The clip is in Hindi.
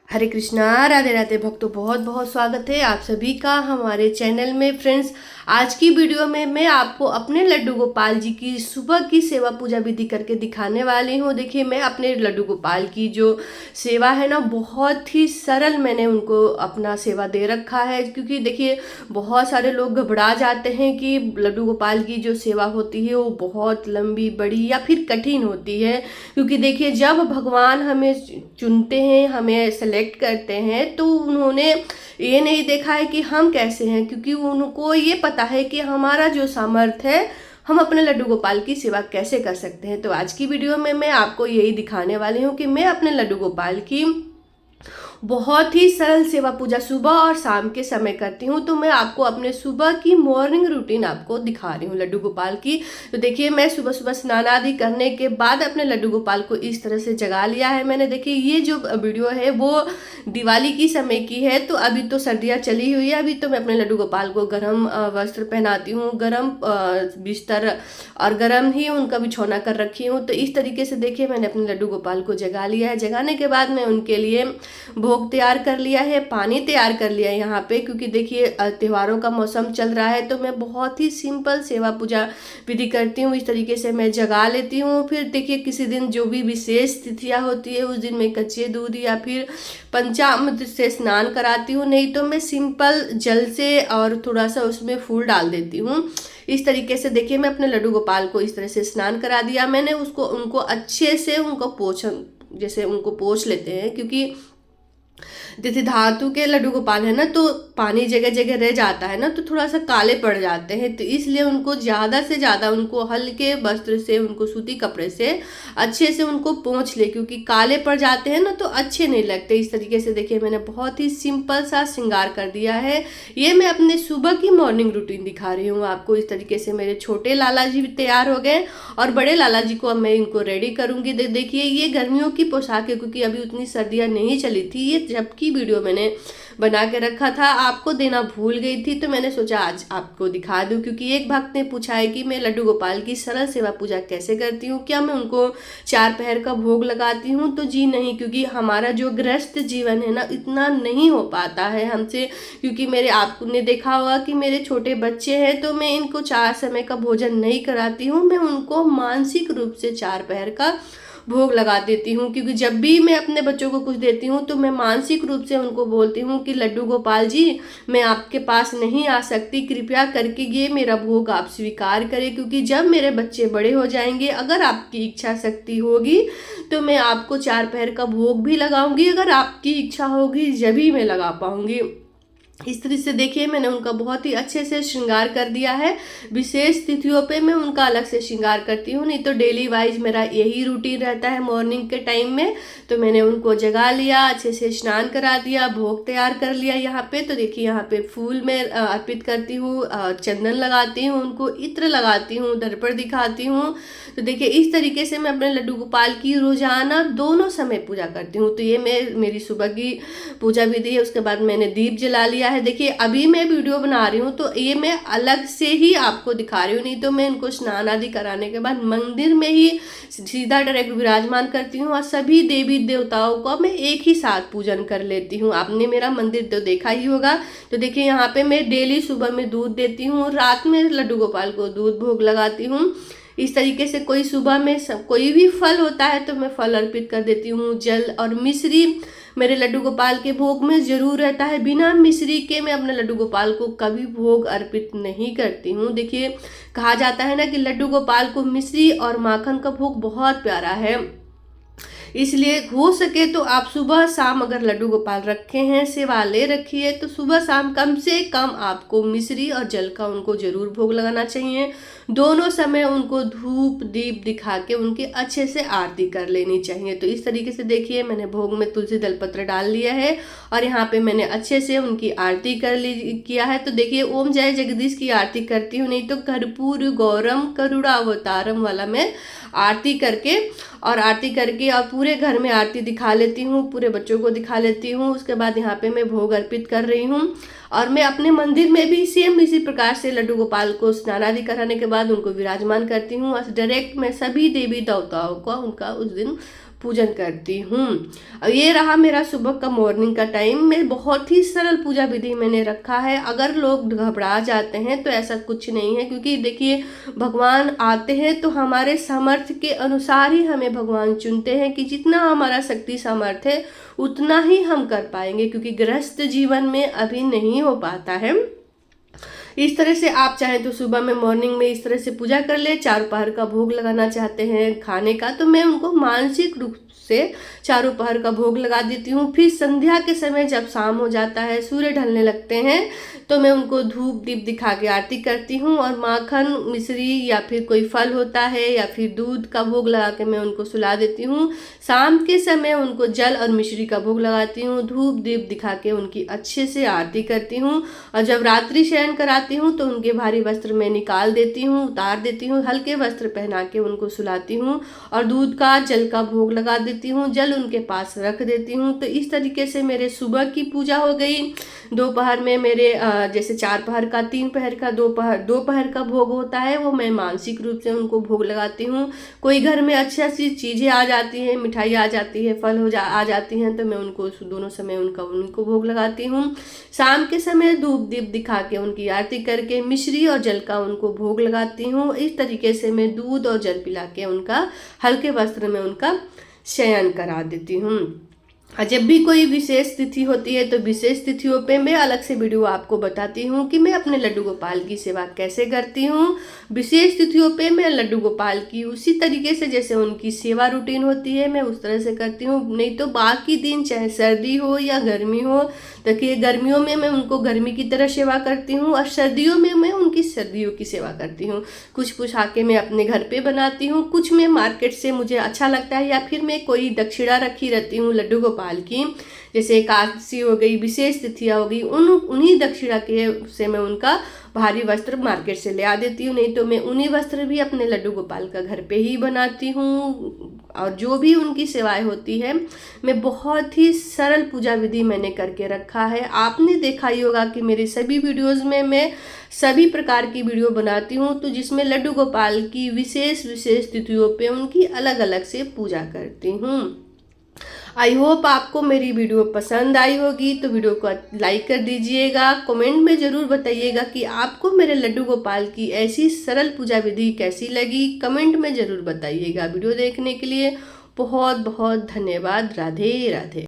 हरे कृष्णा, राधे राधे भक्तों, बहुत बहुत स्वागत है आप सभी का हमारे चैनल में। फ्रेंड्स, आज की वीडियो में मैं आपको अपने लड्डू गोपाल जी की सुबह की सेवा पूजा विधि करके दिखाने वाली हूँ। देखिए, मैं अपने लड्डू गोपाल की जो सेवा है ना, बहुत ही सरल मैंने उनको अपना सेवा दे रखा है। क्योंकि देखिए, बहुत सारे लोग घबरा जाते हैं कि लड्डू गोपाल की जो सेवा होती है वो बहुत लंबी बड़ी या फिर कठिन होती है। क्योंकि देखिए, जब भगवान हमें चुनते हैं, हमें सेलेक्ट करते हैं, तो उन्होंने ये नहीं देखा है कि हम कैसे हैं, क्योंकि उनको ये पता है कि हमारा जो सामर्थ्य है, हम अपने लड्डू गोपाल की सेवा कैसे कर सकते हैं। तो आज की वीडियो में मैं आपको यही दिखाने वाली हूँ कि मैं अपने लड्डू गोपाल की बहुत ही सरल सेवा पूजा सुबह और शाम के समय करती हूँ। तो मैं आपको अपने सुबह की मॉर्निंग रूटीन आपको दिखा रही हूँ लड्डू गोपाल की। तो देखिए, मैं सुबह सुबह स्नान आदि करने के बाद अपने लड्डू गोपाल को इस तरह से जगा लिया है मैंने। देखिए, ये जो वीडियो है वो दिवाली की समय की है। तो अभी तो सर्दियाँ चली हुई है। अभी तो मैं अपने लड्डू गोपाल को गर्म वस्त्र पहनाती हूँ, गर्म बिस्तर और गर्म ही उनका बिछौना कर रखी हूँ। तो इस तरीके से देखिए, मैंने अपने लड्डू गोपाल को जगा लिया है। जगाने के बाद मैं उनके लिए भोग तैयार कर लिया है, पानी तैयार कर लिया है यहाँ पे। क्योंकि देखिए, त्योहारों का मौसम चल रहा है, तो मैं बहुत ही सिंपल सेवा पूजा विधि करती हूँ। इस तरीके से मैं जगा लेती हूँ। फिर देखिए, किसी दिन जो भी विशेष तिथियाँ होती है, उस दिन मैं कच्चे दूध या फिर पंचामृत से स्नान कराती हूँ, नहीं तो मैं सिंपल जल से और थोड़ा सा उसमें फूल डाल देती हूँ। इस तरीके से देखिए, मैं अपने लड्डू गोपाल को इस तरह से स्नान करा दिया मैंने। उनको अच्छे से जैसे उनको पोंछ लेते हैं। क्योंकि जैसे धातु के लड्डू गोपाल है ना, तो पानी जगह जगह रह जाता है ना, तो थोड़ा सा काले पड़ जाते हैं। तो इसलिए उनको ज़्यादा से ज़्यादा उनको हल्के वस्त्र से, उनको सूती कपड़े से अच्छे से उनको पोंछ ले। क्योंकि काले पड़ जाते हैं ना, तो अच्छे नहीं लगते। इस तरीके से देखिए, मैंने बहुत ही सिंपल सा श्रृंगार कर दिया है। ये मैं अपने सुबह की मॉर्निंग रूटीन दिखा रही हूँ आपको। इस तरीके से मेरे छोटे लाला जी भी तैयार हो गए और बड़े लाला जी को अब मैं इनको रेडी करूँगी। देखिए, ये गर्मियों की पोशाक है, क्योंकि अभी उतनी सर्दियाँ नहीं चली थी। ये जबकि वीडियो मैंने बना के रखा था, आपको देना भूल गई थी, तो मैंने सोचा आज आपको दिखा दूं। क्योंकि एक भक्त ने पूछा है कि मैं लड्डू गोपाल की सरल सेवा पूजा कैसे करती हूँ, क्या मैं उनको 4 पहर का भोग लगाती हूँ? तो जी नहीं, क्योंकि हमारा जो गृहस्थ जीवन है ना, इतना नहीं हो पाता है हमसे। क्योंकि आपने देखा होगा कि मेरे छोटे बच्चे हैं, तो मैं इनको 4 समय का भोजन नहीं कराती हूँ। मैं उनको मानसिक रूप से 4 पहर का भोग लगा देती हूँ। क्योंकि जब भी मैं अपने बच्चों को कुछ देती हूँ, तो मैं मानसिक रूप से उनको बोलती हूँ कि लड्डू गोपाल जी, मैं आपके पास नहीं आ सकती, कृपया करके ये मेरा भोग आप स्वीकार करें। क्योंकि जब मेरे बच्चे बड़े हो जाएंगे, अगर आपकी इच्छा शक्ति होगी, तो मैं आपको 4 पहर का भोग भी लगाऊंगी। अगर आपकी इच्छा होगी, जब ही मैं लगा पाऊंगी। इस तरह से देखिए, मैंने उनका बहुत ही अच्छे से श्रृंगार कर दिया है। विशेष तिथियों पे मैं उनका अलग से श्रृंगार करती हूँ, नहीं तो डेली वाइज मेरा यही रूटीन रहता है मॉर्निंग के टाइम में। तो मैंने उनको जगा लिया, अच्छे से स्नान करा दिया, भोग तैयार कर लिया यहाँ पे। तो देखिए, यहाँ पे फूल मैं अर्पित करती हूँ, चंदन लगाती हूँ, उनको इत्र लगाती हूँ, दर्पण दिखाती हूँ। तो देखिए, इस तरीके से मैं अपने लड्डू गोपाल की रोजाना दोनों समय पूजा करती हूँ। तो ये मेरी सुबह की पूजा विधि है। उसके बाद मैंने दीप जला लिया है। देखिए, अभी मैं वीडियो बना रही हूँ, तो ये मैं अलग से ही आपको दिखा रही हूँ, नहीं तो मैं इनको स्नान आदि कराने के बाद मंदिर में ही सीधा डायरेक्ट विराजमान करती हूँ। और सभी देवी देवताओं को मैं एक ही साथ पूजन कर लेती हूँ। आपने मेरा मंदिर तो देखा ही होगा। तो देखिए, यहाँ पे मैं डेली सुबह में दूध देती हूँ, रात में लड्डू गोपाल को दूध भोग लगाती हूँ। इस तरीके से कोई सुबह में कोई भी फल होता है, तो मैं फल अर्पित कर देती हूँ। जल और मिश्री मेरे लड्डू गोपाल के भोग में जरूर रहता है। बिना मिश्री के मैं अपने लड्डू गोपाल को कभी भोग अर्पित नहीं करती हूँ। देखिए, कहा जाता है ना कि लड्डू गोपाल को मिश्री और माखन का भोग बहुत प्यारा है। इसलिए हो सके तो आप सुबह शाम अगर लड्डू गोपाल रखे हैं, सेवा ले रखी है, तो सुबह शाम कम से कम आपको मिश्री और जल का उनको जरूर भोग लगाना चाहिए। दोनों समय उनको धूप दीप दिखा के उनकी अच्छे से आरती कर लेनी चाहिए। तो इस तरीके से देखिए, मैंने भोग में तुलसी दलपत्र डाल लिया है और यहाँ पे मैंने अच्छे से उनकी आरती किया है। तो देखिए, ओम जय जगदीश की आरती करती हूँ, नहीं तो कर्पूर गौरम करुणावतारम वाला मैं आरती करके और पूरे घर में आरती दिखा लेती हूँ, पूरे बच्चों को दिखा लेती हूँ। उसके बाद यहाँ पे मैं भोग अर्पित कर रही हूँ। और मैं अपने मंदिर में भी सेम इसी प्रकार से लड्डू गोपाल को स्नान आदि कराने के बाद उनको विराजमान करती हूँ। और डायरेक्ट मैं सभी देवी देवताओं को उनका उस दिन पूजन करती हूँ। और ये रहा मेरा सुबह का मॉर्निंग का टाइम में बहुत ही सरल पूजा विधि मैंने रखा है। अगर लोग घबरा जाते हैं तो ऐसा कुछ नहीं है, क्योंकि देखिए भगवान आते हैं तो हमारे सामर्थ्य के अनुसार ही हमें भगवान चुनते हैं कि जितना हमारा शक्ति सामर्थ्य है उतना ही हम कर पाएंगे, क्योंकि गृहस्थ जीवन में अभी नहीं हो पाता है। इस तरह से आप चाहें तो सुबह में मॉर्निंग में इस तरह से पूजा कर ले। चार पहर का भोग लगाना चाहते हैं खाने का, तो मैं उनको मानसिक रूप से चारों पहर का भोग लगा देती हूँ। फिर संध्या के समय जब शाम हो जाता है, सूर्य ढलने लगते हैं, तो मैं उनको धूप दीप दिखा के आरती करती हूँ और माखन मिश्री या फिर कोई फल होता है या फिर दूध का भोग लगा के मैं उनको सुला देती हूँ। शाम के समय उनको जल और मिश्री का भोग लगाती हूँ, धूप दीप दिखा के उनकी अच्छे से आरती करती हूँ। और जब रात्रि शयन कराती हूँ तो उनके भारी वस्त्र मैं निकाल देती हूँ, उतार देती हूँ, हल्के वस्त्र पहना के उनको सुलाती हूँ और दूध का जल का भोग लगा देती हूँ, जल उनके पास रख देती हूँ। तो इस तरीके से मेरे सुबह की पूजा हो गई। दोपहर में मेरे जैसे चार पहर का, तीन पहर का, दो पहर का भोग होता है, वो मैं मानसिक रूप से उनको भोग लगाती हूँ। कोई घर में अच्छी अच्छी चीज़ें आ जाती हैं, मिठाई आ जाती है, फल आ जाती हैं, तो मैं उनको दोनों समय उनको भोग लगाती हूँ। शाम के समय धूप दीप दिखा के उनकी आरती करके मिश्री और जल का उनको भोग लगाती हूँ। इस तरीके से मैं दूध और जल पिला के उनका हल्के वस्त्र में उनका शयन करा देती हूँ। जब भी कोई विशेष तिथि होती है तो विशेष तिथियों पे मैं अलग से वीडियो आपको बताती हूँ कि मैं अपने लड्डू गोपाल की सेवा कैसे करती हूँ। विशेष तिथियों पे मैं लड्डू गोपाल की उसी तरीके से जैसे उनकी सेवा रूटीन होती है मैं उस तरह से करती हूँ। नहीं तो बाकी दिन चाहे सर्दी हो या गर्मी हो, देखिए गर्मियों में मैं उनको गर्मी की तरह सेवा करती हूँ और सर्दियों में मैं उनकी सर्दियों की सेवा करती हूँ। कुछ पोशाकें मैं अपने घर पे बनाती हूँ, कुछ मैं मार्केट से मुझे अच्छा लगता है, या फिर मैं कोई दक्षिणा रखी रहती हूँ लड्डू गोपाल की, जैसे एकादशी हो गई, विशेष तिथियाँ हो गई, उन्हीं दक्षिणा के से मैं उनका भारी वस्त्र मार्केट से ले आ देती हूँ। नहीं तो मैं उन्हीं वस्त्र भी अपने लड्डू गोपाल का घर पे ही बनाती हूँ। और जो भी उनकी सेवाएं होती है मैं बहुत ही सरल पूजा विधि मैंने करके रखा है। आपने देखा ही होगा कि मेरे सभी वीडियोज़ में मैं सभी प्रकार की वीडियो बनाती हूँ, तो जिसमें लड्डू गोपाल की विशेष तिथियों पे उनकी अलग अलग से पूजा करती हूँ। आई होप आपको मेरी वीडियो पसंद आई होगी, तो वीडियो को लाइक कर दीजिएगा। कमेंट में ज़रूर बताइएगा कि आपको मेरे लड्डू गोपाल की ऐसी सरल पूजा विधि कैसी लगी। कमेंट में ज़रूर बताइएगा। वीडियो देखने के लिए बहुत बहुत धन्यवाद। राधे राधे।